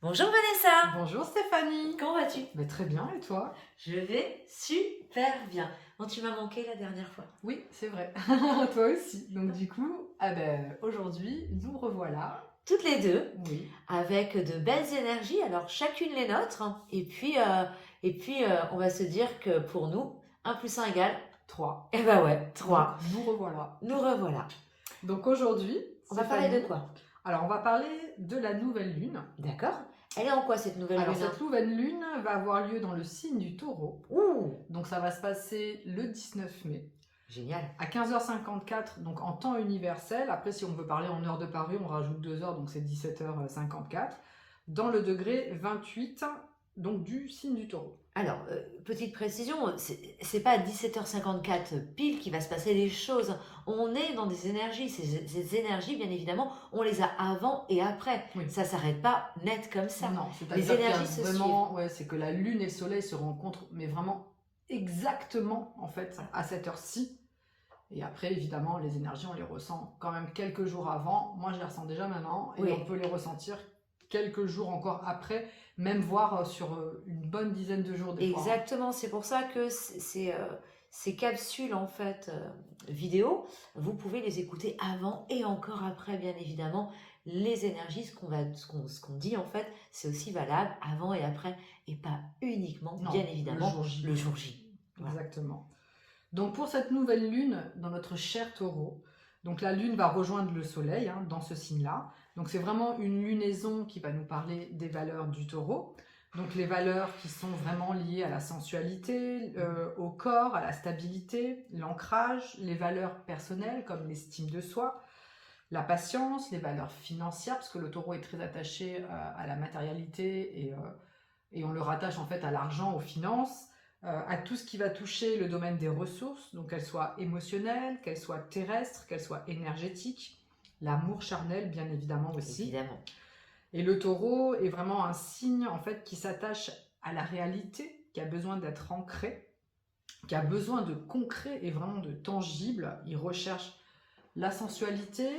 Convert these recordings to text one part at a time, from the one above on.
Bonjour Vanessa, Bonjour Stéphanie. comment vas-tu? Mais très bien, et toi? Je vais super bien. Bon, tu m'as manqué la dernière fois. Oui, c'est vrai. Toi aussi. Donc du coup, aujourd'hui, nous revoilà. Toutes les deux, Oui, avec de belles énergies, alors chacune les nôtres. On va se dire que pour nous, 1 plus 1 égale, 3. eh ben ouais, Donc 3. nous revoilà. Nous revoilà. Donc aujourd'hui, On va parler de Stéphanie, quoi? alors on va parler de la nouvelle lune. D'accord? Elle est en quoi cette nouvelle Alors lune? cette nouvelle lune va avoir lieu dans le signe du Taureau. Ouh, Donc ça va se passer le 19 mai. génial. À 15h54, donc en temps universel. Après, si on veut parler en heure de Paris, on rajoute 2 heures, donc c'est 17h54. Dans le degré 28, donc du signe du Taureau. Alors, petite précision, c'est pas à 17h54 pile qu'il va se passer les choses. On est dans des énergies. Ces énergies, bien évidemment, on les a avant et après. Oui. Ça s'arrête pas net comme ça. Non, Les c'est-à-dire qu'il y a énergies se vraiment, ouais, c'est que la Lune et le Soleil se rencontrent, mais vraiment exactement en fait à cette heure-ci. Et après, évidemment, les énergies, on les ressent quand même quelques jours avant. Moi, je les ressens déjà maintenant, et Oui. on peut les ressentir quelques jours encore après, même voire sur une bonne dizaine de jours des fois. Exactement, c'est pour ça que ces capsules en fait vidéo, vous pouvez les écouter avant et encore après, bien évidemment. Les énergies, ce qu'on dit en fait, c'est aussi valable avant et après, et pas uniquement, Non, bien évidemment, le jour J. le jour J. Voilà. Exactement. Donc pour cette nouvelle lune dans notre cher Taureau, donc la lune va rejoindre le soleil dans ce signe-là. Donc c'est vraiment une lunaison qui va nous parler des valeurs du Taureau. Donc les valeurs qui sont vraiment liées à la sensualité, au corps, à la stabilité, l'ancrage, les valeurs personnelles comme l'estime de soi, la patience, les valeurs financières, parce que le Taureau est très attaché à la matérialité et on le rattache en fait à l'argent, aux finances, à tout ce qui va toucher le domaine des ressources, donc qu'elles soient émotionnelles, qu'elles soient terrestres, qu'elles soient énergétiques, l'amour charnel bien évidemment aussi. Évidemment. Et le Taureau est vraiment un signe en fait qui s'attache à la réalité, qui a besoin d'être ancré, qui a besoin de concret et vraiment de tangible. Il recherche la sensualité,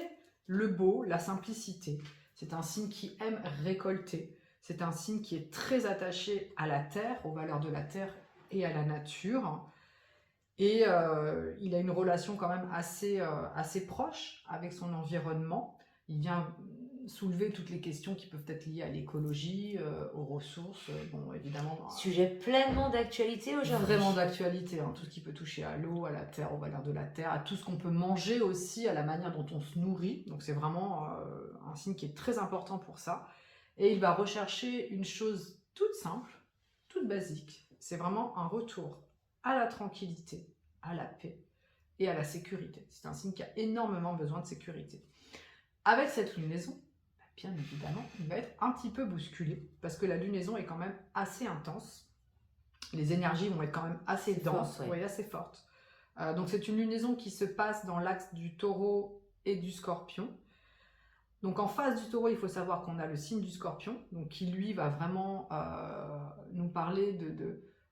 le beau, la simplicité. C'est un signe qui aime récolter. C'est un signe qui est très attaché à la terre, aux valeurs de la terre et à la nature. Et il a une relation quand même assez proche avec son environnement. Il vient soulever toutes les questions qui peuvent être liées à l'écologie, aux ressources, bon évidemment... Sujet pleinement d'actualité aujourd'hui. Vraiment d'actualité, tout ce qui peut toucher à l'eau, à la terre, aux valeurs de la terre, à tout ce qu'on peut manger aussi, à la manière dont on se nourrit. Donc c'est vraiment un signe qui est très important pour ça. Et il va rechercher une chose toute simple, toute basique. C'est vraiment un retour à la tranquillité, à la paix et à la sécurité. C'est un signe qui a énormément besoin de sécurité. Avec cette lunaison, bien évidemment, il va être un petit peu bousculé parce que la lunaison est quand même assez intense. Les énergies vont être quand même assez denses, fort, ouais. oui, assez fortes. Donc c'est une lunaison qui se passe dans l'axe du Taureau et du Scorpion. Donc en face du Taureau, il faut savoir qu'on a le signe du Scorpion, donc qui lui va vraiment nous parler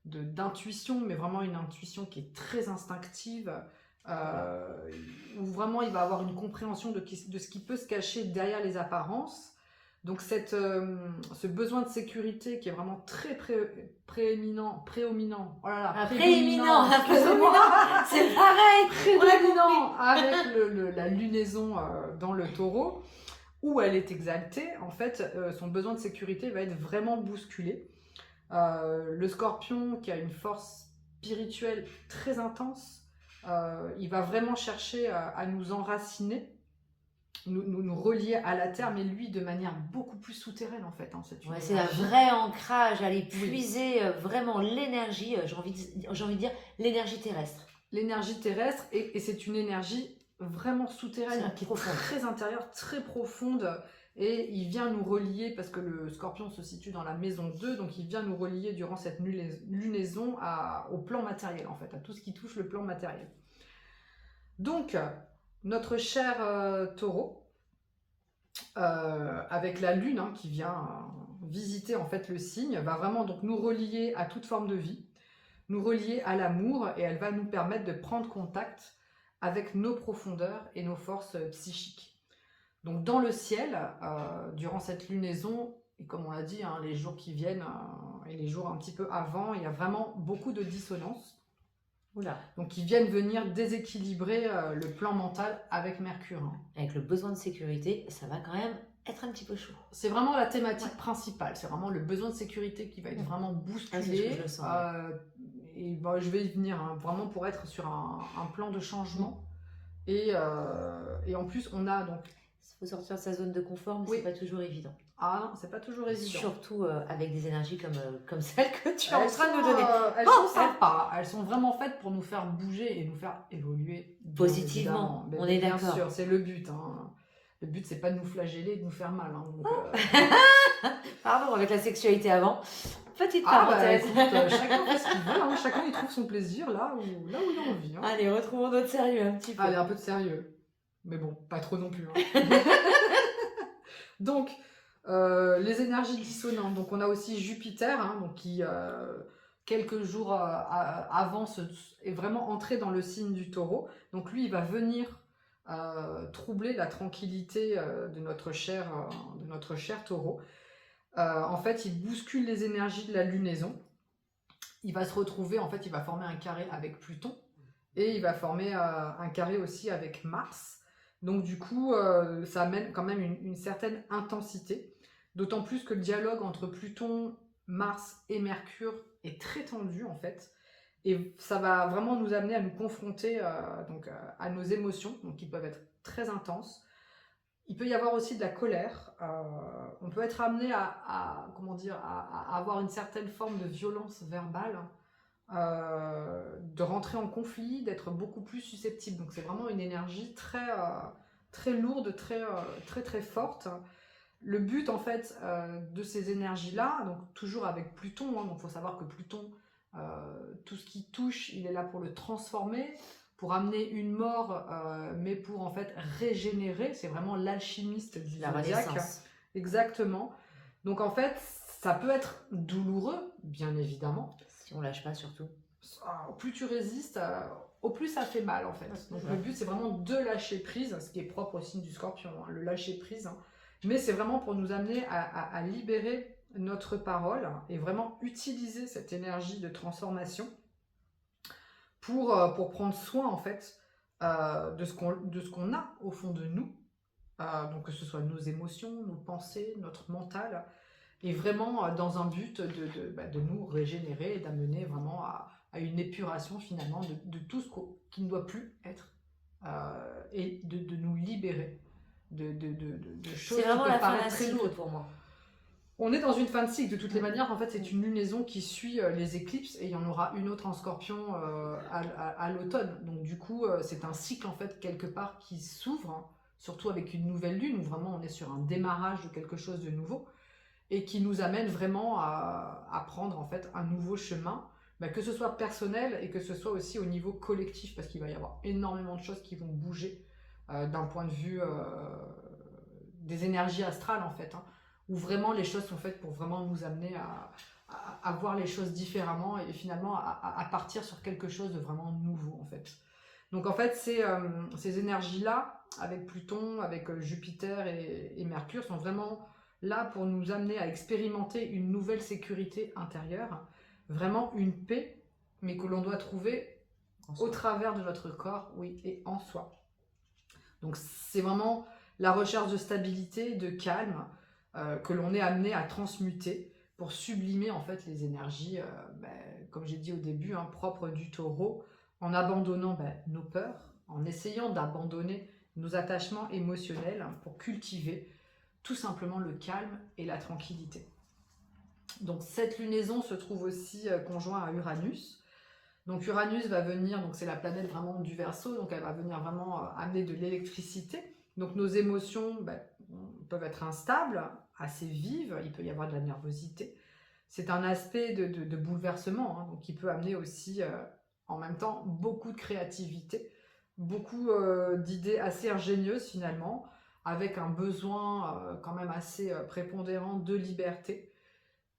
d'intuition, mais vraiment une intuition qui est très instinctive, où vraiment il va avoir une compréhension de ce qui peut se cacher derrière les apparences. Donc ce besoin de sécurité qui est vraiment très prééminent, oh là là, prééminent, c'est pareil, prédominant avec la lunaison dans le Taureau, où elle est exaltée, en fait, son besoin de sécurité va être vraiment bousculé. Le Scorpion, qui a une force spirituelle très intense, il va vraiment chercher à nous enraciner, nous relier à la terre, mais lui de manière beaucoup plus souterraine en fait. Ouais, c'est un vrai ancrage, aller puiser vraiment l'énergie, j'ai envie de dire l'énergie terrestre. L'énergie terrestre, et c'est une énergie vraiment souterraine, qui est très intérieure, très profonde, et il vient nous relier, parce que le Scorpion se situe dans la maison 2, donc il vient nous relier durant cette lunaison au plan matériel en fait, à tout ce qui touche le plan matériel. Donc, notre cher Taureau, avec la lune qui vient visiter en fait le signe, va vraiment donc nous relier à toute forme de vie, nous relier à l'amour, et elle va nous permettre de prendre contact avec nos profondeurs et nos forces psychiques. Donc dans le ciel, durant cette lunaison, Et comme on l'a dit, hein, les jours qui viennent et les jours un petit peu avant, il y a vraiment beaucoup de dissonances. Oula. Donc, qui viennent venir déséquilibrer le plan mental avec Mercure. Hein. Avec le besoin de sécurité, ça va quand même être un petit peu chaud. C'est vraiment la thématique principale. C'est vraiment le besoin de sécurité qui va être vraiment bousculé. Je le sens, et bah, je vais y venir, hein, vraiment pour être sur un plan de changement. Et en plus, on a donc... Il faut sortir de sa zone de confort, mais c'est pas toujours évident. Ah non, c'est pas toujours évident. Surtout avec des énergies comme celles que tu es en train de nous donner. Elles sont sympas. Elles sont vraiment faites pour nous faire bouger et nous faire évoluer. Positivement, on est d'accord. Bien sûr, c'est le but. Hein. Le but, c'est pas de nous flageller et de nous faire mal. Hein. Donc, pardon, avec la sexualité avant. Petite parenthèse. Bah, écoute, chacun fait ce qu'il veut. Hein. Chacun il trouve son plaisir là où il a envie. Hein. Allez, retrouvons notre sérieux un petit peu. Allez, un peu de sérieux. Mais bon, pas trop non plus. Hein. Donc, les énergies dissonantes. Donc, on a aussi Jupiter, hein, donc qui, quelques jours avant, est vraiment entré dans le signe du Taureau. Donc, lui, il va venir troubler la tranquillité de notre cher Taureau. En fait, il bouscule les énergies de la lunaison. Il va se retrouver, en fait, il va former un carré avec Pluton. Et il va former un carré aussi avec Mars. Donc du coup, ça amène quand même une certaine intensité. D'autant plus que le dialogue entre Pluton, Mars et Mercure est très tendu en fait. Et ça va vraiment nous amener à nous confronter à nos émotions, donc qui peuvent être très intenses. Il peut y avoir aussi de la colère. On peut être amené à avoir une certaine forme de violence verbale. De rentrer en conflit, d'être beaucoup plus susceptible. Donc c'est vraiment une énergie très lourde, très forte. Le but en fait de ces énergies-là, donc toujours avec Pluton, hein, donc il faut savoir que Pluton, tout ce qui touche, il est là pour le transformer, pour amener une mort, mais pour en fait régénérer. C'est vraiment l'alchimiste du zodiaque. Exactement. Donc en fait, ça peut être douloureux, bien évidemment. Si on lâche pas surtout. Plus tu résistes, au plus ça fait mal en fait. Donc le but c'est vraiment de lâcher prise, ce qui est propre au signe du Scorpion, hein, le lâcher prise. Hein. Mais c'est vraiment pour nous amener à libérer notre parole et vraiment utiliser cette énergie de transformation pour prendre soin en fait de ce qu'on a au fond de nous. Donc que ce soit nos émotions, nos pensées, notre mental. Et vraiment dans un but de nous régénérer et d'amener vraiment à une épuration finalement de tout ce qui ne doit plus être et de nous libérer de choses qui peuvent paraître très lourdes pour moi. On est dans une fin de cycle de toutes les manières. En fait, c'est une lunaison qui suit les éclipses et il y en aura une autre en Scorpion à l'automne. Donc du coup, c'est un cycle en fait quelque part qui s'ouvre, hein, surtout avec une nouvelle lune où vraiment on est sur un démarrage de quelque chose de nouveau. Et qui nous amène vraiment à prendre en fait un nouveau chemin, que ce soit personnel et que ce soit aussi au niveau collectif, parce qu'il va y avoir énormément de choses qui vont bouger d'un point de vue des énergies astrales en fait, hein, où vraiment les choses sont faites pour vraiment nous amener à voir les choses différemment et finalement à partir sur quelque chose de vraiment nouveau en fait. Donc en fait, ces énergies-là, avec Pluton, avec Jupiter et Mercure, sont vraiment là pour nous amener à expérimenter une nouvelle sécurité intérieure, vraiment une paix, mais que l'on doit trouver au travers de notre corps, oui, et en soi. Donc c'est vraiment la recherche de stabilité, de calme, que l'on est amené à transmuter pour sublimer en fait les énergies, comme j'ai dit au début, hein, propres du Taureau, en abandonnant nos peurs, en essayant d'abandonner nos attachements émotionnels pour cultiver tout simplement le calme et la tranquillité. Donc cette lunaison se trouve aussi conjoint à Uranus. Donc Uranus va venir, donc c'est la planète vraiment du Verseau, donc elle va venir vraiment amener de l'électricité. Donc nos émotions peuvent être instables, assez vives, il peut y avoir de la nervosité. C'est un aspect de bouleversement, hein, donc qui peut amener aussi en même temps beaucoup de créativité, beaucoup d'idées assez ingénieuses finalement, avec un besoin quand même assez prépondérant de liberté,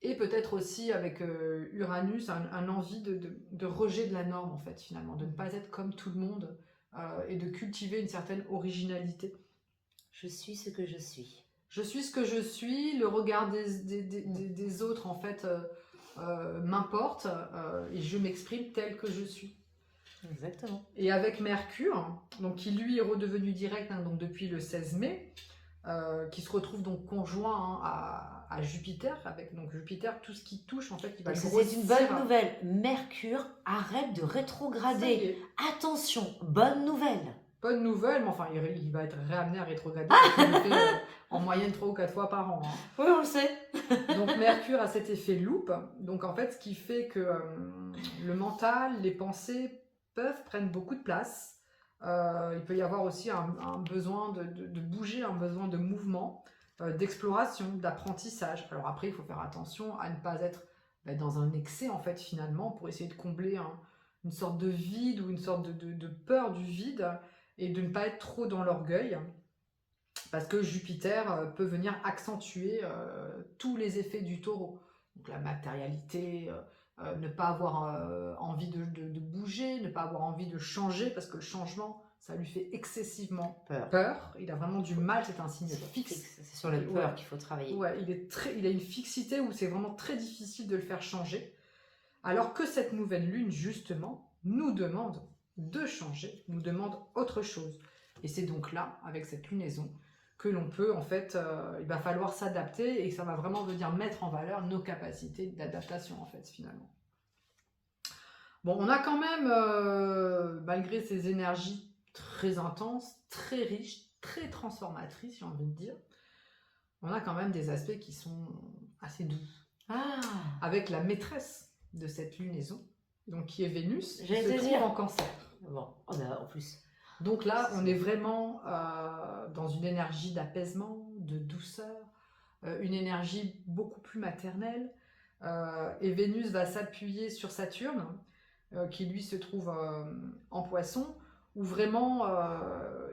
et peut-être aussi avec Uranus, un envie de rejet de la norme en fait finalement, de ne pas être comme tout le monde et de cultiver une certaine originalité. Je suis ce que je suis. Je suis ce que je suis, le regard des autres, en fait, m'importe, et je m'exprime tel que je suis. Exactement. Et avec Mercure, donc qui lui est redevenu direct, hein, donc depuis le 16 mai, qui se retrouve donc conjoint, hein, à Jupiter, avec donc Jupiter, tout ce qui touche, en fait, il va Donc, le c'est une bonne grossir. nouvelle. Mercure arrête de Ça y rétrograder. est. Attention, bonne nouvelle. Bonne nouvelle, mais enfin, il va être réamené à rétrograder, parce qu'il le fait en moyenne 3 ou 4 fois par an, hein. Oui, on le sait. Donc Mercure a cet effet loupe, donc en fait ce qui fait que le mental, les pensées prennent beaucoup de place. Il peut y avoir aussi un besoin de bouger, un besoin de mouvement, d'exploration, d'apprentissage. Alors après il faut faire attention à ne pas être dans un excès en fait finalement, pour essayer de combler une sorte de vide ou une sorte de peur du vide, et de ne pas être trop dans l'orgueil. Parce que Jupiter peut venir accentuer tous les effets du taureau. Donc la matérialité, ne pas avoir envie de bouger, ne pas avoir envie de changer, parce que le changement, ça lui fait excessivement peur. Il a vraiment du mal, c'est un signe fixe. C'est sur la peur qu'il faut travailler. Ouais, il a une fixité où c'est vraiment très difficile de le faire changer. Alors que cette nouvelle lune, justement, nous demande de changer, nous demande autre chose. Et c'est donc là, avec cette lunaison, que l'on peut, en fait, il va falloir s'adapter, et ça va vraiment venir mettre en valeur nos capacités d'adaptation, en fait, finalement. Bon, on a quand même, malgré ces énergies très intenses, très riches, très transformatrices, j'ai envie de dire, on a quand même des aspects qui sont assez doux. Avec la maîtresse de cette lunaison, donc qui est Vénus, qui se trouve en Cancer. Bon, en plus. Donc là, on est vraiment dans une énergie d'apaisement, de douceur, une énergie beaucoup plus maternelle. Et Vénus va s'appuyer sur Saturne, qui lui se trouve en Poisson, où vraiment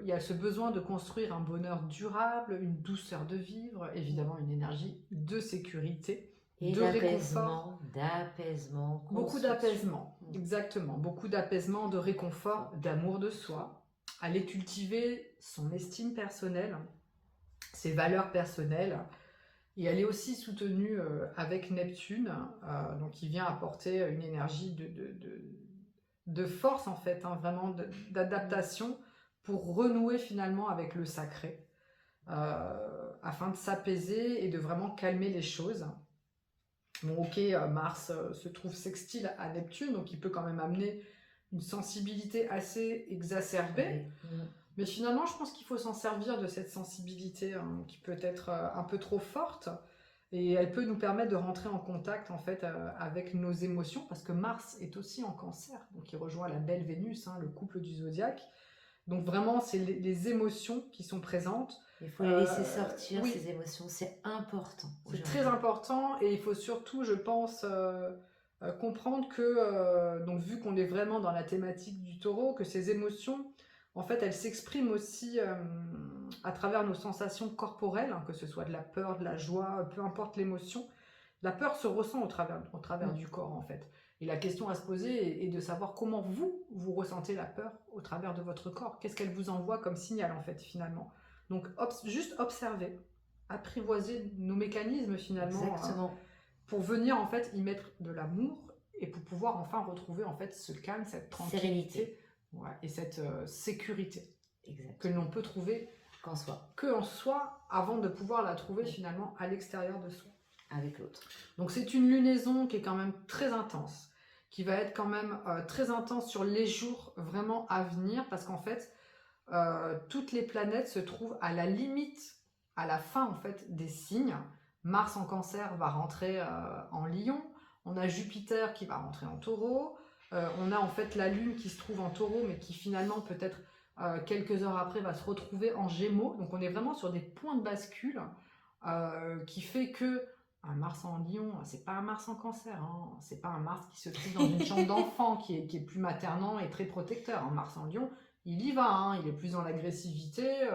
il y a ce besoin de construire un bonheur durable, une douceur de vivre, évidemment une énergie de sécurité, et de réconfort. D'apaisement. Beaucoup d'apaisement, exactement. Beaucoup d'apaisement, de réconfort, d'amour de soi. Aller cultiver son estime personnelle, ses valeurs personnelles. Et elle est aussi soutenue avec Neptune, donc qui vient apporter une énergie de force, en fait, hein, vraiment d'adaptation, pour renouer finalement avec le sacré, afin de s'apaiser et de vraiment calmer les choses. Bon, ok, Mars se trouve sextile à Neptune, donc il peut quand même amener une sensibilité assez exacerbée. Mais finalement, je pense qu'il faut s'en servir de cette sensibilité, hein, qui peut être un peu trop forte, et elle peut nous permettre de rentrer en contact, en fait, avec nos émotions, parce que Mars est aussi en Cancer, donc il rejoint la belle Vénus, hein, le couple du zodiaque. Donc vraiment, c'est les émotions qui sont présentes. Il faut les laisser sortir, oui. Ces émotions, c'est important. C'est très important, et il faut surtout, je pense, comprendre que, donc vu qu'on est vraiment dans la thématique du taureau, que ces émotions, en fait, elles s'expriment aussi à travers nos sensations corporelles, hein, que ce soit de la peur, de la joie, peu importe l'émotion. La peur se ressent au travers du corps, en fait. Et la question à se poser est de savoir comment vous ressentez la peur au travers de votre corps. Qu'est-ce qu'elle vous envoie comme signal, en fait, finalement. Donc, juste observer, apprivoiser nos mécanismes, finalement, pour venir, en fait, y mettre de l'amour, et pour pouvoir enfin retrouver, en fait, ce calme, cette tranquillité, et cette sécurité que l'on peut trouver qu'en soi. Que en soi, avant de pouvoir la trouver finalement à l'extérieur de soi. Avec l'autre. Donc c'est une lunaison qui est quand même très intense, qui va être quand même très intense sur les jours vraiment à venir, parce qu'en fait, toutes les planètes se trouvent à la limite, à la fin en fait des signes. Mars en Cancer va rentrer en Lion, on a Jupiter qui va rentrer en Taureau, on a en fait la Lune qui se trouve en Taureau, mais qui finalement peut-être quelques heures après va se retrouver en Gémeaux. Donc on est vraiment sur des points de bascule qui fait que un Mars en Lion, c'est pas un Mars en Cancer, hein. C'est pas un Mars qui se trouve dans une chambre d'enfant qui est plus maternant et très protecteur. Un Mars en Lion, il y va, hein. Il est plus dans l'agressivité,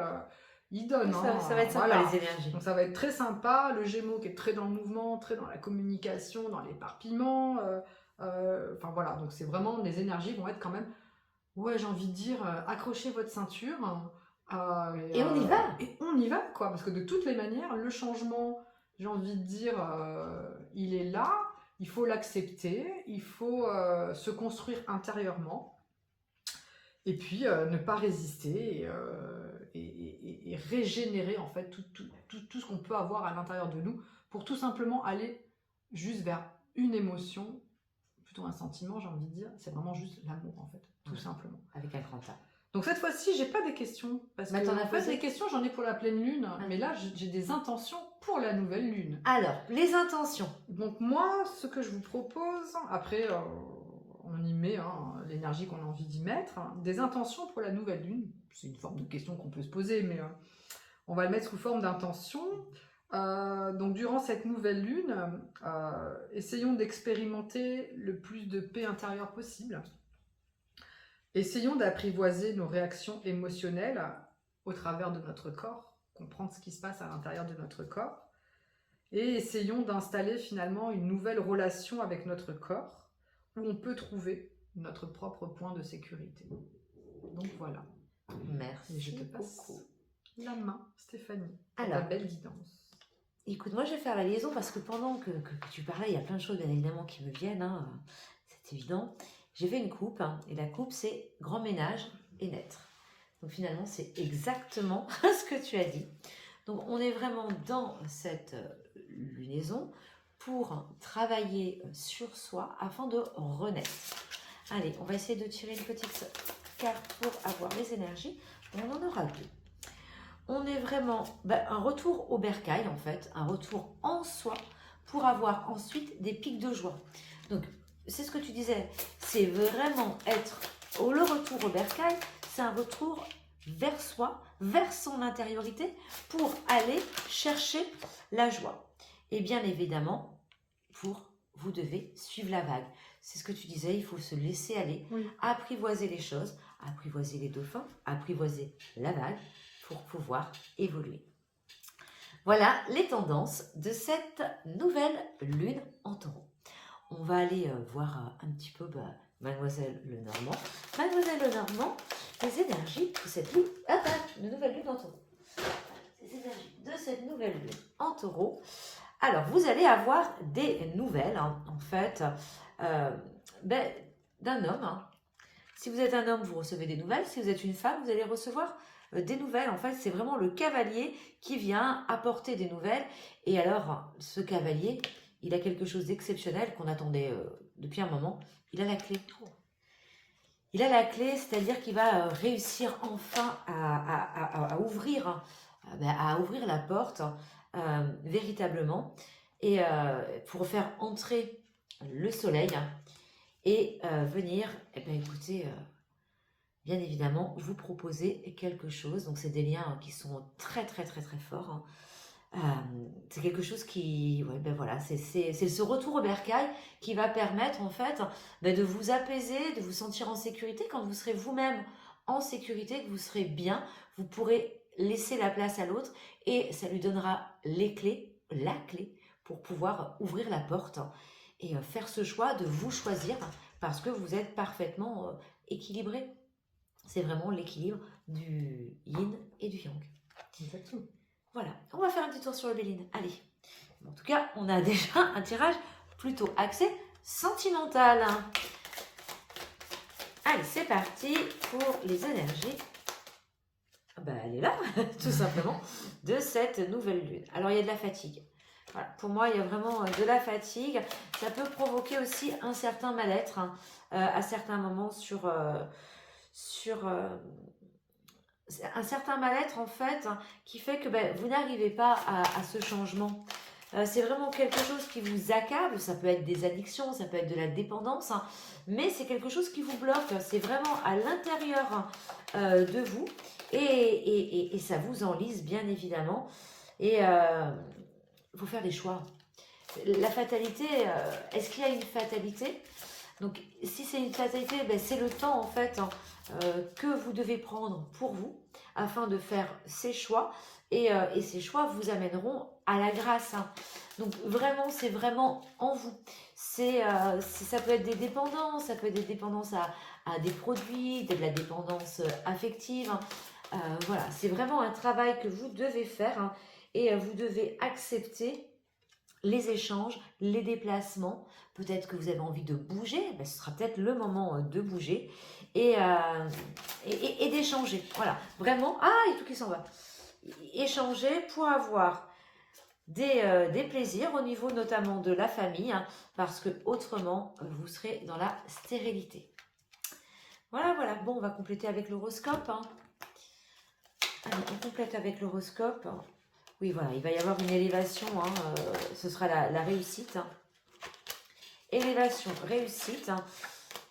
il donne. Ça va être sympa, les énergies. Donc ça va être très sympa. Le Gémeaux qui est très dans le mouvement, très dans la communication, dans l'éparpillement. Enfin voilà, donc c'est vraiment, les énergies vont être quand même, ouais, j'ai envie de dire, accrochez votre ceinture, Et on y va. Et on y va, quoi. Parce que de toutes les manières, le changement, j'ai envie de dire, il est là. Il faut l'accepter. Il faut se construire intérieurement. Et puis ne pas résister et régénérer en fait tout ce qu'on peut avoir à l'intérieur de nous pour tout simplement aller juste vers une émotion, plutôt un sentiment, j'ai envie de dire. C'est vraiment juste l'amour en fait, tout simplement. Avec un grand A. Donc cette fois-ci, j'ai pas des questions. Parce que t'en as en fait, posé des questions, j'en ai pour la pleine lune. Mais là, j'ai des intentions pour la nouvelle lune. Alors, les intentions. Donc moi, ce que je vous propose, après, on y met l'énergie qu'on a envie d'y mettre, des intentions pour la nouvelle lune. C'est une forme de question qu'on peut se poser, mais on va le mettre sous forme d'intention. Donc durant cette nouvelle lune, essayons d'expérimenter le plus de paix intérieure possible. Essayons d'apprivoiser nos réactions émotionnelles au travers de notre corps, comprendre ce qui se passe à l'intérieur de notre corps, et essayons d'installer finalement une nouvelle relation avec notre corps, où on peut trouver notre propre point de sécurité. Donc voilà. Merci. Et je te passe la main, Stéphanie, pour Alors, ta belle guidance. Écoute, moi je vais faire la liaison parce que pendant que tu parlais, il y a plein de choses bien évidemment qui me viennent, c'est évident. J'ai fait une coupe, et la coupe c'est grand ménage et naître. Donc finalement c'est exactement ce que tu as dit. Donc on est vraiment dans cette lunaison pour travailler sur soi afin de renaître. Allez, on va essayer de tirer une petite carte pour avoir les énergies. On en aura deux. On est vraiment un retour au bercail en fait, un retour en soi pour avoir ensuite des pics de joie. Donc c'est ce que tu disais, c'est vraiment être le retour au bercail, c'est un retour vers soi, vers son intériorité pour aller chercher la joie. Et bien évidemment, vous devez suivre la vague. C'est ce que tu disais, il faut se laisser aller, apprivoiser les choses, apprivoiser les dauphins, apprivoiser la vague pour pouvoir évoluer. Voilà les tendances de cette nouvelle lune en taureau. On va aller voir un petit peu Mademoiselle Lenormand. Mademoiselle Lenormand, les énergies de cette lune, de nouvelle lune en taureau. Les énergies de cette nouvelle lune en taureau. Alors, vous allez avoir des nouvelles, en fait, d'un homme. Si vous êtes un homme, vous recevez des nouvelles. Si vous êtes une femme, vous allez recevoir des nouvelles. En fait, c'est vraiment le cavalier qui vient apporter des nouvelles. Et alors, ce cavalier, il a quelque chose d'exceptionnel qu'on attendait depuis un moment. Il a la clé. Il a la clé, c'est-à-dire qu'il va réussir enfin à ouvrir la porte véritablement et pour faire entrer le soleil et venir, écoutez, bien évidemment, vous proposer quelque chose. Donc, c'est des liens qui sont très, très, très, très forts. C'est quelque chose qui, voilà, c'est ce retour au bercail qui va permettre en fait de vous apaiser, de vous sentir en sécurité. Quand vous serez vous-même en sécurité, que vous serez bien, vous pourrez laisser la place à l'autre et ça lui donnera la clé pour pouvoir ouvrir la porte et faire ce choix de vous choisir parce que vous êtes parfaitement équilibré. C'est vraiment l'équilibre du yin et du yang. Exactement. Voilà, on va faire un petit tour sur le Béline. Allez, en tout cas, on a déjà un tirage plutôt axé sentimental. Allez, c'est parti pour les énergies. Elle est là, tout simplement, de cette nouvelle lune. Alors, il y a de la fatigue. Voilà, pour moi, il y a vraiment de la fatigue. Ça peut provoquer aussi un certain mal-être à certains moments sur un certain mal-être en fait qui fait que vous n'arrivez pas à ce changement. C'est vraiment quelque chose qui vous accable, ça peut être des addictions, ça peut être de la dépendance, mais c'est quelque chose qui vous bloque, c'est vraiment à l'intérieur de vous et ça vous enlise bien évidemment et il faut faire des choix. La fatalité, est-ce qu'il y a une fatalité? Donc si c'est une fatalité, c'est le temps en fait que vous devez prendre pour vous afin de faire ces choix et ces choix vous amèneront à la grâce. Donc vraiment, c'est vraiment en vous. Ça peut être des dépendances, ça peut être des dépendances à des produits, de la dépendance affective. Voilà, c'est vraiment un travail que vous devez faire hein, et vous devez accepter les échanges, les déplacements. Peut-être que vous avez envie de bouger, ben, ce sera peut-être le moment de bouger et, et d'échanger. Voilà, vraiment. Ah, il y a tout qui s'en va. Échanger pour avoir des plaisirs au niveau notamment de la famille, hein, parce que autrement, vous serez dans la stérilité. Voilà, voilà. Bon, on va compléter avec l'horoscope. Hein. Allez, on complète avec l'horoscope. Oui, voilà, il va y avoir une élévation. Hein, ce sera la réussite. Hein. Élévation, réussite. Hein.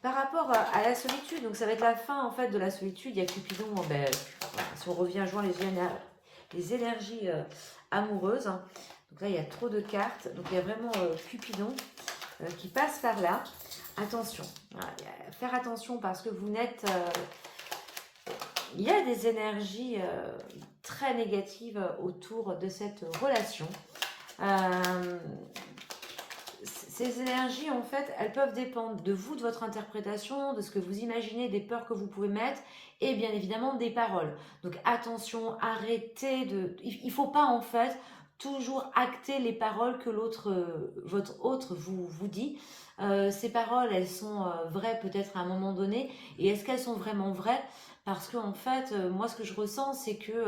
Par rapport à la solitude, donc ça va être la fin en fait de la solitude. Il y a Cupidon. Ben, voilà, si on revient à joindre les énergies amoureuses. Hein. Donc là, il y a trop de cartes. Donc il y a vraiment Cupidon qui passe par là. Attention, voilà, faire attention parce que vous n'êtes... il y a des énergies très négatives autour de cette relation. Ces énergies, en fait, elles peuvent dépendre de vous, de votre interprétation, de ce que vous imaginez, des peurs que vous pouvez mettre et bien évidemment des paroles. Donc attention, arrêtez de... Il ne faut pas en fait toujours acter les paroles que votre autre vous dit. Ces paroles, elles sont vraies peut-être à un moment donné. Et est-ce qu'elles sont vraiment vraies? Parce que en fait, moi ce que je ressens, c'est que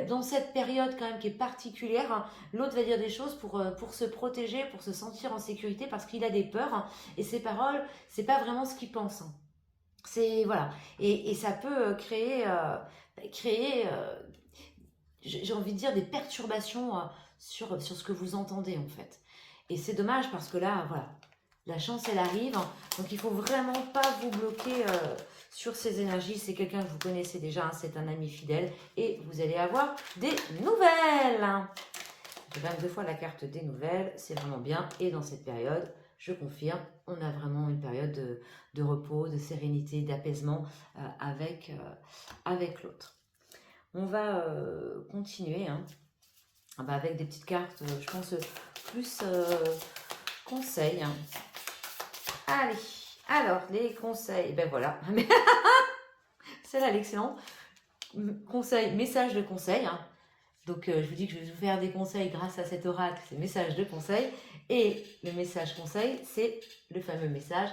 dans cette période quand même qui est particulière, hein, l'autre va dire des choses pour se protéger, pour se sentir en sécurité, parce qu'il a des peurs. Hein, et ces paroles, c'est pas vraiment ce qu'il pense. Hein. C'est voilà. Et ça peut créer, j'ai envie de dire, des perturbations sur ce que vous entendez en fait. Et c'est dommage parce que là, voilà, la chance elle arrive. Hein, donc il faut vraiment pas vous bloquer sur ces énergies. C'est quelqu'un que vous connaissez déjà, hein, c'est un ami fidèle et vous allez avoir des nouvelles. Hein. J'ai même 2 fois la carte des nouvelles, c'est vraiment bien. Et dans cette période, je confirme, on a vraiment une période de repos, de sérénité, d'apaisement avec l'autre. On va continuer hein, avec des petites cartes, je pense, plus conseils. Hein. Allez, alors, les conseils, ben voilà. Celle-là, elle est excellente. Conseil, message de conseil. Hein. Donc, je vous dis que je vais vous faire des conseils grâce à cet oracle, c'est message de conseil. Et le message conseil, c'est le fameux message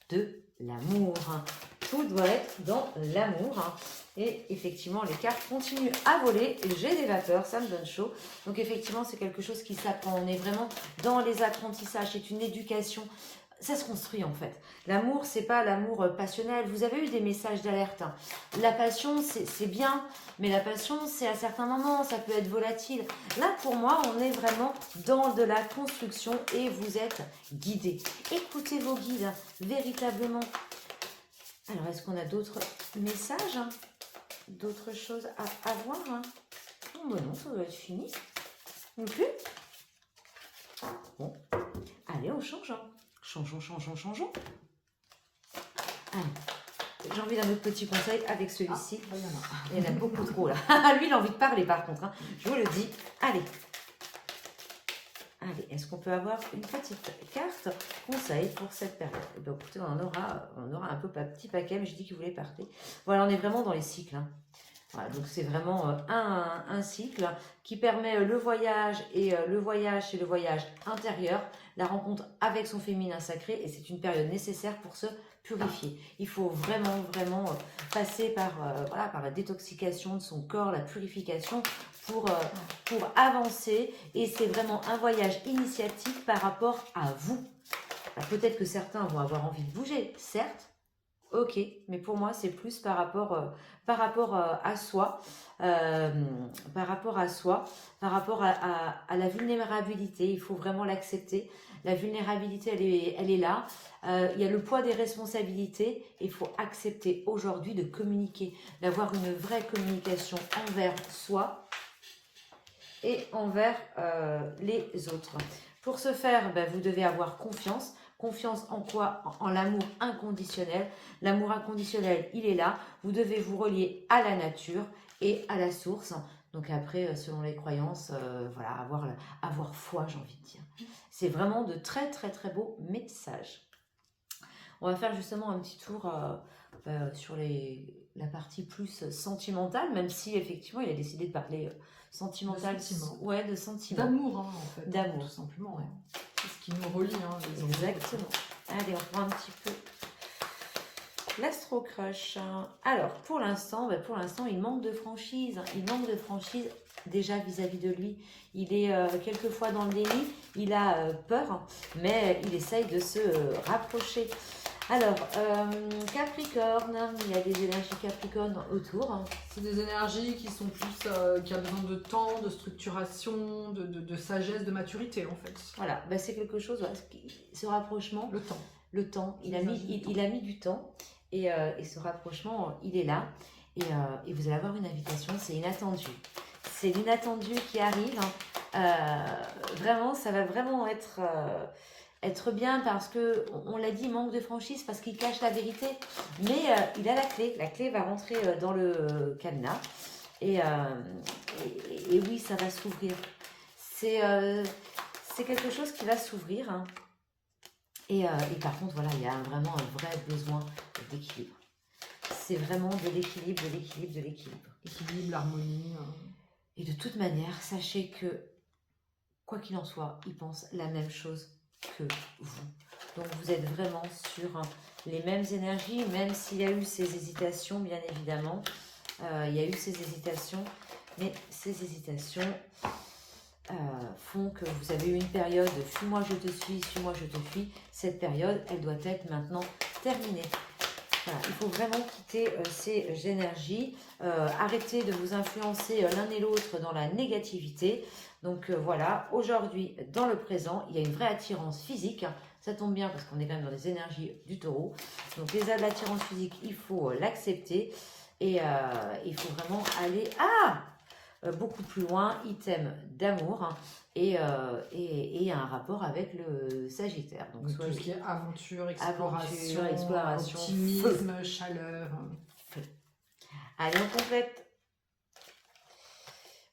de l'amour. Hein. Tout doit être dans l'amour. Hein. Et effectivement, les cartes continuent à voler. J'ai des vapeurs, ça me donne chaud. Donc, effectivement, c'est quelque chose qui s'apprend. On est vraiment dans les apprentissages. C'est une éducation. Ça se construit en fait. L'amour, c'est pas l'amour passionnel. Vous avez eu des messages d'alerte. Hein. La passion, c'est bien, mais la passion, c'est à certains moments, ça peut être volatile. Là, pour moi, on est vraiment dans de la construction et vous êtes guidé. Écoutez vos guides, hein, véritablement. Alors, est-ce qu'on a d'autres messages hein, d'autres choses à voir hein. Oh, ben non, ça doit être fini. Non plus. Bon, allez, on change. Hein. Changeons. Allez, j'ai envie d'un autre petit conseil avec celui-ci. Ah, il y en a beaucoup trop là. Lui, il a envie de parler par contre. Hein. Je vous le dis. Allez, est-ce qu'on peut avoir une petite carte conseil pour cette période? Eh bien, écoutez, on aura un peu petit paquet, mais j'ai dit qu'il voulait partir. Voilà, on est vraiment dans les cycles. Hein. Voilà, donc c'est vraiment un cycle qui permet le voyage et le voyage, c'est le voyage intérieur, la rencontre avec son féminin sacré et c'est une période nécessaire pour se purifier. Il faut vraiment passer par la détoxication de son corps, la purification pour avancer et c'est vraiment un voyage initiatique par rapport à vous. Peut-être que certains vont avoir envie de bouger, certes. Ok, mais pour moi c'est plus par rapport à soi, par rapport à la vulnérabilité. Il faut vraiment l'accepter. La vulnérabilité, elle est là. Il y a le poids des responsabilités. Il faut accepter aujourd'hui de communiquer, d'avoir une vraie communication envers soi et envers les autres. Pour ce faire, vous devez avoir confiance. Confiance en quoi? En l'amour inconditionnel. L'amour inconditionnel, il est là. Vous devez vous relier à la nature et à la source. Donc après, selon les croyances, avoir foi, j'ai envie de dire. C'est vraiment de très beaux messages. On va faire justement un petit tour sur la partie plus sentimentale, même si effectivement il a décidé de parler sentimental. De sentiment. Ouais, de sentiment. D'amour, hein, en fait. D'amour. Tout simplement. Ouais. C'est ce qui nous relie. Hein, les amours. Exactement. Allez, on prend un petit peu l'Astro Crush. Alors, pour l'instant, il manque de franchise. Il manque de franchise déjà vis-à-vis de lui. Il est quelquefois dans le déni. Il a peur, mais il essaye de se rapprocher. Alors, Capricorne, il y a des énergies Capricorne autour. C'est des énergies qui sont plus, qui a besoin de temps, de structuration, de sagesse, de maturité en fait. Voilà, bah, c'est quelque chose, voilà, ce rapprochement. Le temps, il a mis du temps et ce rapprochement, il est là. Et vous allez avoir une invitation, c'est inattendu. C'est l'inattendu qui arrive. Vraiment, ça va vraiment être bien parce que, on l'a dit, manque de franchise parce qu'il cache la vérité. Mais il a la clé. La clé va rentrer dans le cadenas. Et oui, ça va s'ouvrir. C'est quelque chose qui va s'ouvrir. Hein. Et par contre, voilà, il y a vraiment un vrai besoin d'équilibre. C'est vraiment de l'équilibre, de l'équilibre, de l'équilibre. L'équilibre, l'harmonie. Et de toute manière, sachez que, quoi qu'il en soit, il pense la même chose que vous. Donc vous êtes vraiment sur les mêmes énergies, même s'il y a eu ces hésitations, bien évidemment. Il y a eu ces hésitations, mais ces hésitations font que vous avez eu une période « fuis-moi, je te suis, suis-moi, je te fuis ». Cette période, elle doit être maintenant terminée. Voilà, il faut vraiment quitter ces énergies, arrêter de vous influencer l'un et l'autre dans la négativité. Donc voilà, aujourd'hui, dans le présent, il y a une vraie attirance physique. Ça tombe bien parce qu'on est quand même dans les énergies du taureau. Donc les l'attirance physique, il faut l'accepter. Et il faut vraiment aller beaucoup plus loin, item d'amour. Hein, et un rapport avec le Sagittaire. Donc tout ce qui est aventure, exploration, optimisme, feu. Chaleur. Feu. Allez, on complète.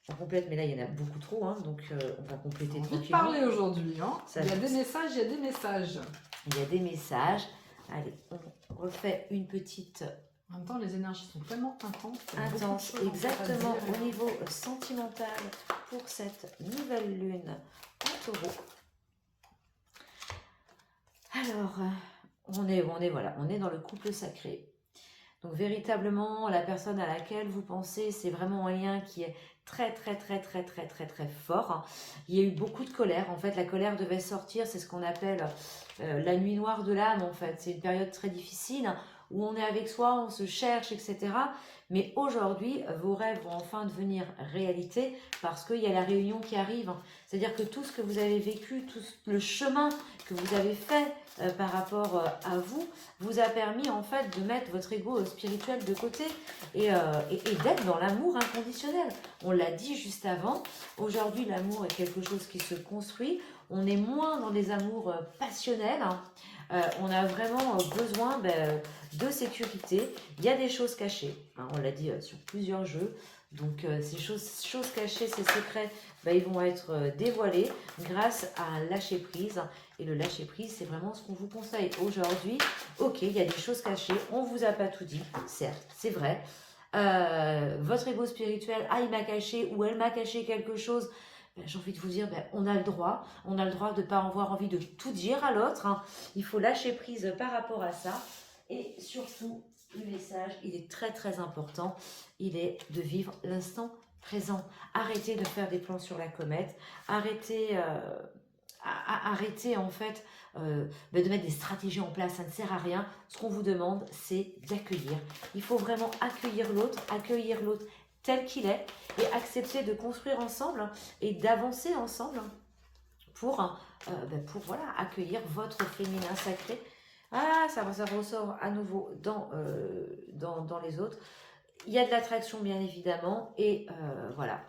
On complète, mais là, il y en a beaucoup trop, hein, donc on va compléter tranquillement. On va parler aujourd'hui. Hein. Il y a des messages, il y a des messages. Il y a des messages. Allez, on refait une petite... En même temps, les énergies sont tellement intenses. Intenses, exactement, au niveau sentimental pour cette nouvelle lune en taureau. Alors, on est dans le couple sacré. Donc véritablement, la personne à laquelle vous pensez, c'est vraiment un lien qui est très fort. Il y a eu beaucoup de colère. En fait, la colère devait sortir. C'est ce qu'on appelle la nuit noire de l'âme. En fait, c'est une période très difficile où on est avec soi, on se cherche, etc. Mais aujourd'hui, vos rêves vont enfin devenir réalité parce qu'il y a la réunion qui arrive. C'est-à-dire que tout ce que vous avez vécu, tout le chemin que vous avez fait par rapport à vous, vous a permis en fait de mettre votre ego spirituel de côté et d'être dans l'amour inconditionnel. On l'a dit juste avant, aujourd'hui l'amour est quelque chose qui se construit, on est moins dans des amours passionnels, hein. On a vraiment besoin de sécurité. Il y a des choses cachées, hein, on l'a dit sur plusieurs jeux. Donc ces choses cachées, ces secrets, ils vont être dévoilés grâce à un lâcher-prise. Et le lâcher-prise, c'est vraiment ce qu'on vous conseille aujourd'hui. Ok, il y a des choses cachées, on ne vous a pas tout dit, certes, c'est vrai. Votre ego spirituel, il m'a caché ou elle m'a caché quelque chose. J'ai envie de vous dire, on a le droit de ne pas avoir envie de tout dire à l'autre. Hein. Il faut lâcher prise par rapport à ça. Et surtout, le message, il est très important. Il est de vivre l'instant présent. Arrêtez de faire des plans sur la comète. Arrêtez en fait de mettre des stratégies en place. Ça ne sert à rien. Ce qu'on vous demande, c'est d'accueillir. Il faut vraiment accueillir l'autre tel qu'il est et accepter de construire ensemble et d'avancer ensemble pour voilà, accueillir votre féminin sacré. Ça ressort à nouveau dans les autres. Il y a de l'attraction bien évidemment et voilà,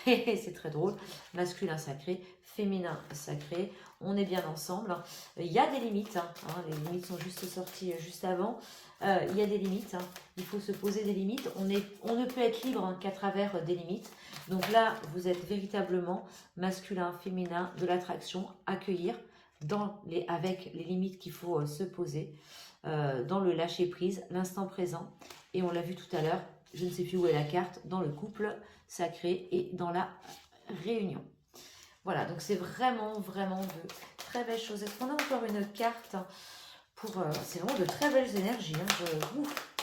c'est très drôle, masculin sacré, féminin sacré, on est bien ensemble. Il y a des limites, hein, les limites sont juste sorties juste avant. Il y a des limites, hein. Il faut se poser des limites, on ne peut être libre qu'à travers des limites. Donc là, vous êtes véritablement masculin, féminin, de l'attraction, accueillir, avec les limites qu'il faut se poser, dans le lâcher prise, l'instant présent. Et on l'a vu tout à l'heure, je ne sais plus où est la carte, dans le couple sacré et dans la réunion. Voilà, donc c'est vraiment, vraiment de très belles choses. Est-ce qu'on a encore une carte pour... c'est vraiment de très belles énergies.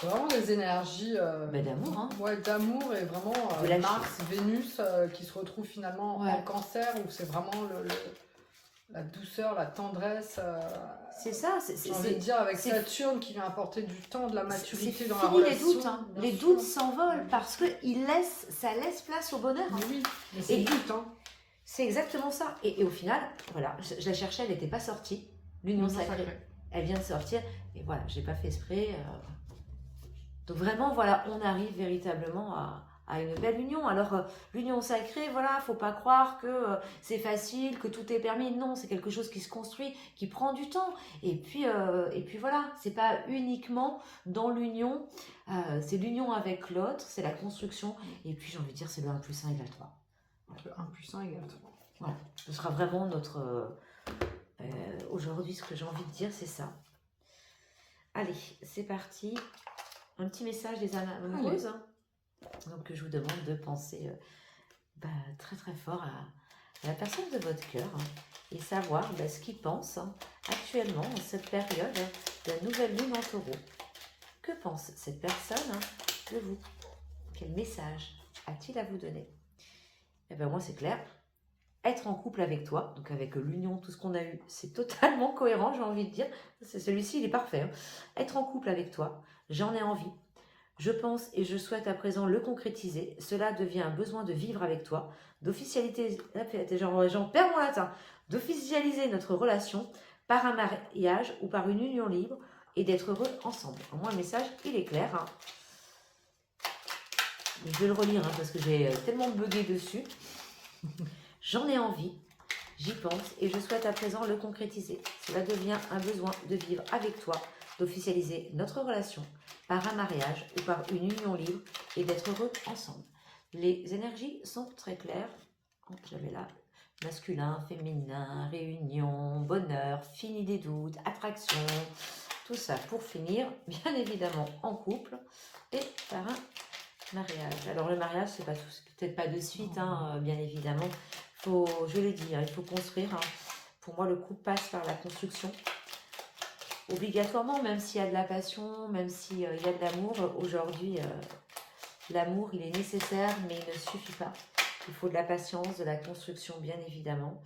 C'est vraiment des énergies d'amour. Hein. Ouais, d'amour et vraiment Mars, Vénus qui se retrouvent finalement en cancer, où c'est vraiment la douceur, la tendresse. C'est ça. J'ai envie de dire avec Saturne qui vient apporter du temps, de la maturité dans la relation. Les doutes, hein. Les doutes s'envolent parce que ça laisse place au bonheur. Mais oui, mais c'est le but. Hein. C'est exactement ça. Et au final, voilà, je la cherchais, elle n'était pas sortie. L'union sacrée. Elle vient de sortir. Et voilà, je n'ai pas fait exprès. Donc vraiment, voilà, on arrive véritablement à une belle union. Alors, l'union sacrée, voilà, faut pas croire que c'est facile, que tout est permis. Non, c'est quelque chose qui se construit, qui prend du temps. Et puis voilà, c'est pas uniquement dans l'union, c'est l'union avec l'autre, c'est la construction. Et puis, j'ai envie de dire, c'est le 1 + 1 = 3. Le 1 + 1 = 3. Voilà, ce sera vraiment notre... aujourd'hui, ce que j'ai envie de dire, c'est ça. Allez, c'est parti. Un petit message des âmes amoureuses. Donc, je vous demande de penser très très fort à la personne de votre cœur et savoir ce qu'il pense actuellement en cette période de la nouvelle lune en taureau. Que pense cette personne de vous? Quel message a-t-il à vous donner? Eh bien, moi, c'est clair. Être en couple avec toi, donc avec l'union, tout ce qu'on a eu, c'est totalement cohérent, j'ai envie de dire. Celui-ci, il est parfait. Hein. Être en couple avec toi, j'en ai envie. Je pense et je souhaite à présent le concrétiser. Cela devient un besoin de vivre avec toi, d'officialiser, j'en perds mon latin, d'officialiser notre relation par un mariage ou par une union libre et d'être heureux ensemble. Au moins, le message, il est clair. Hein. Je vais le relire parce que j'ai tellement bugué dessus. J'en ai envie, j'y pense et je souhaite à présent le concrétiser. Cela devient un besoin de vivre avec toi, d'officialiser notre relation par un mariage ou par une union libre et d'être heureux ensemble. Les énergies sont très claires. J'avais là masculin, féminin, réunion, bonheur, fini des doutes, attraction, tout ça pour finir, bien évidemment, en couple et par un mariage. Alors le mariage, c'est pas tout, peut-être pas de suite, bien évidemment. Je l'ai dit, il faut construire. Pour moi, le couple passe par la construction. Obligatoirement, même s'il y a de la passion, même s'il y a de l'amour, aujourd'hui, l'amour, il est nécessaire, mais il ne suffit pas. Il faut de la patience, de la construction, bien évidemment.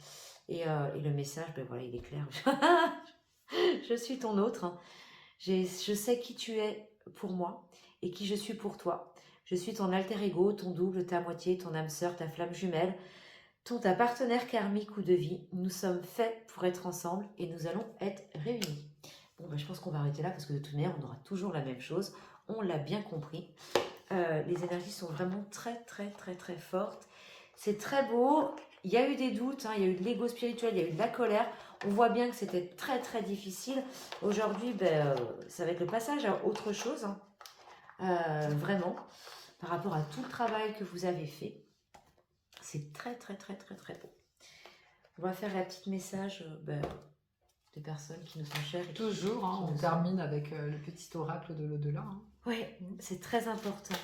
Et le message, voilà, il est clair. Je suis ton autre. Je sais qui tu es pour moi et qui je suis pour toi. Je suis ton alter ego, ton double, ta moitié, ton âme sœur, ta flamme jumelle, ta partenaire karmique ou de vie. Nous sommes faits pour être ensemble et nous allons être réunis. Bon, je pense qu'on va arrêter là parce que de toute manière, on aura toujours la même chose. On l'a bien compris. Les énergies sont vraiment très, très, très, très fortes. C'est très beau. Il y a eu des doutes, il y a eu de l'ego spirituel, il y a eu de la colère. On voit bien que c'était très, très difficile. Aujourd'hui, ça va être le passage à autre chose. Vraiment, par rapport à tout le travail que vous avez fait. C'est très, très, très, très, très beau. On va faire la petite message des personnes qui nous sont chères. Et toujours, on termine avec le petit oracle de l'au-delà. Oui, c'est très important.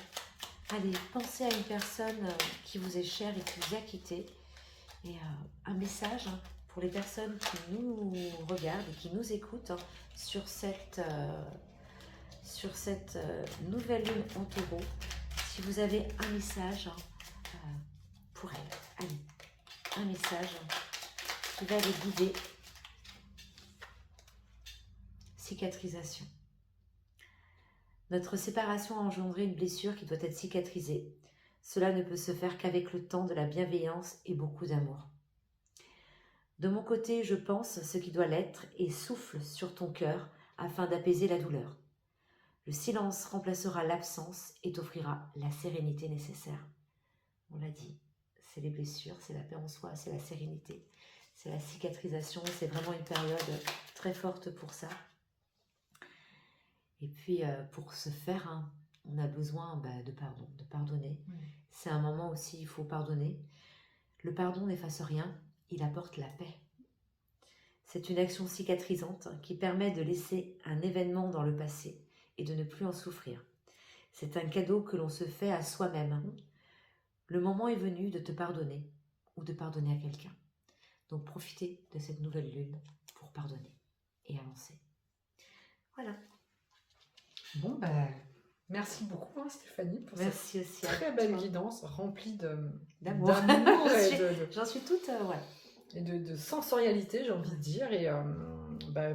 Allez, pensez à une personne qui vous est chère et qui vous a quitté. Et un message pour les personnes qui nous regardent et qui nous écoutent sur cette nouvelle lune en taureau. Si vous avez un message pour elle, allez, un message qui va les guider. Cicatrisation. Notre séparation a engendré une blessure qui doit être cicatrisée. Cela ne peut se faire qu'avec le temps, de la bienveillance et beaucoup d'amour. De mon côté, je pense ce qui doit l'être et souffle sur ton cœur afin d'apaiser la douleur. Le silence remplacera l'absence et t'offrira la sérénité nécessaire. On l'a dit, c'est les blessures, c'est la paix en soi, c'est la sérénité, c'est la cicatrisation, c'est vraiment une période très forte pour ça. Et puis, pour ce faire, on a besoin de pardon, de pardonner. C'est un moment aussi, il faut pardonner. Le pardon n'efface rien, il apporte la paix. C'est une action cicatrisante qui permet de laisser un événement dans le passé et de ne plus en souffrir. C'est un cadeau que l'on se fait à soi-même. Le moment est venu de te pardonner ou de pardonner à quelqu'un. Donc profitez de cette nouvelle lune pour pardonner et avancer. Voilà. Bon, ben, merci beaucoup hein, Stéphanie pour Merci aussi cette à très belle toi. guidance remplie D'amour. d'amour J'en suis toute... ouais. et de sensorialité, j'ai envie de dire. Et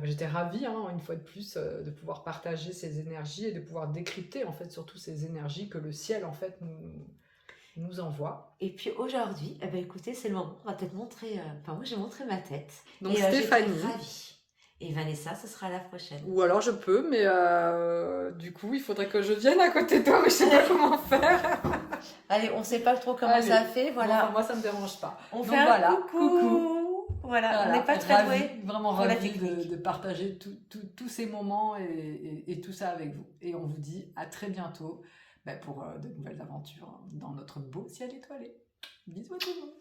j'étais ravie, hein, une fois de plus, de pouvoir partager ces énergies et de pouvoir décrypter en fait surtout ces énergies que le ciel en fait nous envoie. Et puis aujourd'hui, eh ben, écoutez, c'est le moment. On va peut-être montrer... Enfin, moi, j'ai montré ma tête. Donc et Stéphanie. j'étais ravie. Et Vanessa, ce sera la prochaine. Ou alors je peux, mais du coup, il faudrait que je vienne à côté de toi, mais je sais pas comment faire. Allez, on sait pas trop comment Allez. ça fait. Voilà. Bon, moi, ça me dérange pas. On Donc fait un voilà, coucou. Voilà, on n'est pas très ravie, doués. vraiment pour la ravie technique. de partager tous ces moments et tout ça avec vous. Et on vous dit à très bientôt pour de nouvelles aventures dans notre beau ciel étoilé. Bisous à tout le monde.